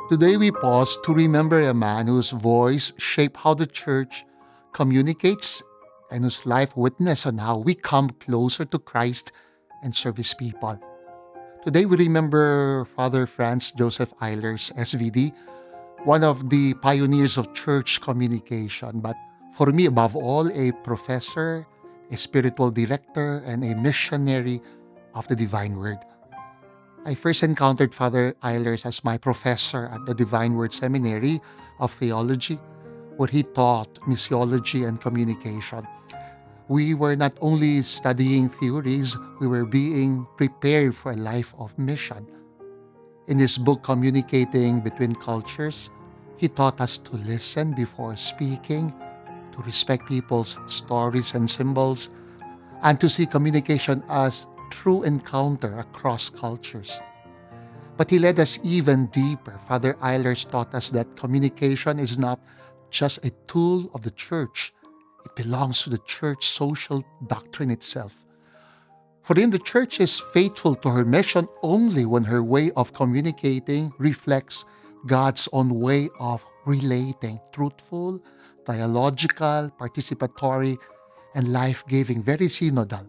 Today we pause to remember a man whose voice shaped how the church communicates and whose life witness on how we come closer to Christ and serve His people. Today we remember Father Franz Joseph Eilers, SVD, one of the pioneers of church communication, but for me, above all, a professor, a spiritual director, and a missionary of the Divine Word. I first encountered Father Eilers as my professor at the Divine Word Seminary of Theology, where he taught missiology and communication. We were not only studying theories, we were being prepared for a life of mission. In his book, Communicating Between Cultures, he taught us to listen before speaking, to respect people's stories and symbols, and to see communication as true encounter across cultures. But he led us even deeper. Father Eilers taught us that communication is not just a tool of the church, it belongs to the church social doctrine itself. For him, the church is faithful to her mission only when her way of communicating reflects God's own way of relating, truthful, dialogical, participatory, and life giving, very synodal.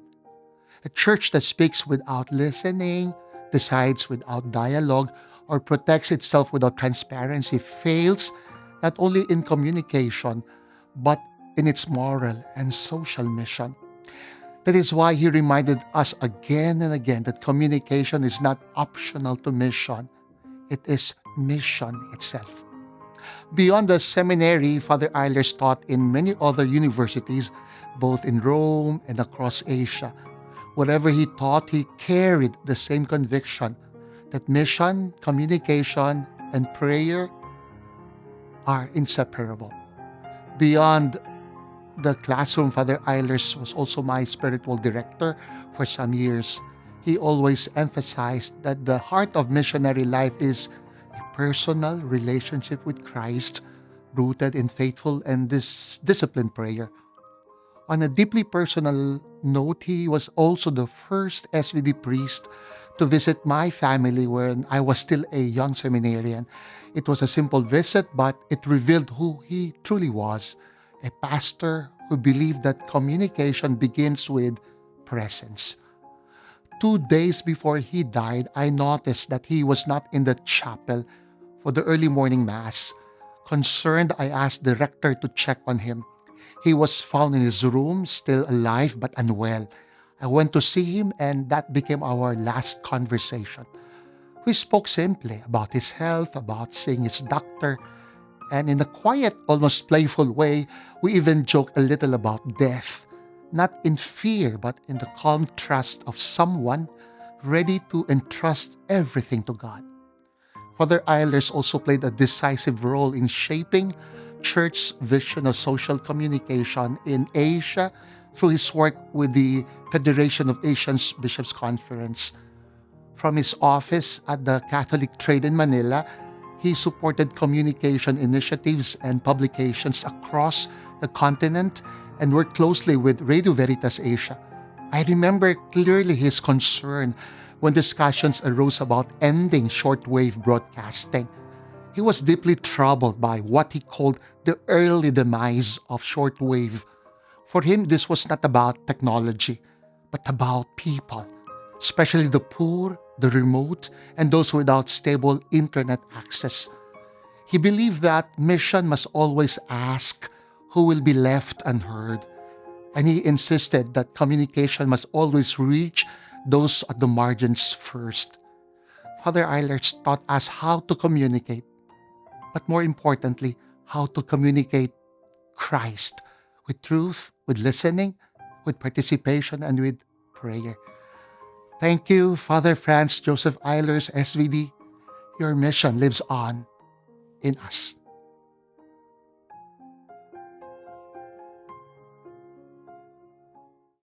A church that speaks without listening, decides without dialogue, or protects itself without transparency fails not only in communication, but in its moral and social mission. That is why he reminded us again and again that communication is not optional to mission, it is mission itself. Beyond the seminary, Father Eilers taught in many other universities, both in Rome and across Asia. Wherever he taught, he carried the same conviction that mission, communication, and prayer are inseparable. Beyond the classroom, Father Eilers was also my spiritual director for some years. He always emphasized that the heart of missionary life is a personal relationship with Christ, rooted in faithful and disciplined prayer. On a deeply personal note, he was also the first SVD priest to visit my family when I was still a young seminarian. It was a simple visit, but it revealed who he truly was, a pastor who believed that communication begins with presence. 2 days before he died, I noticed that he was not in the chapel for the early morning mass. Concerned, I asked the rector to check on him. He was found in his room, still alive but unwell. I went to see him, and that became our last conversation. We spoke simply about his health, about seeing his doctor, and in a quiet, almost playful way, we even joked a little about death, not in fear, but in the calm trust of someone ready to entrust everything to God. Father Eilers also played a decisive role in shaping church's vision of social communication in Asia through his work with the Federation of Asian Bishops' Conference. From his office at the Catholic Trade in Manila, he supported communication initiatives and publications across the continent and worked closely with Radio Veritas Asia. I remember clearly his concern when discussions arose about ending shortwave broadcasting. He was deeply troubled by what he called the early demise of shortwave. For him, this was not about technology, but about people, especially the poor, the remote, and those without stable internet access. He believed that mission must always ask who will be left unheard, and he insisted that communication must always reach those at the margins first. Father Eilers taught us how to communicate, but more importantly, how to communicate Christ with truth, with listening, with participation, and with prayer. Thank you, Father Franz Joseph Eilers, SVD. Your mission lives on in us.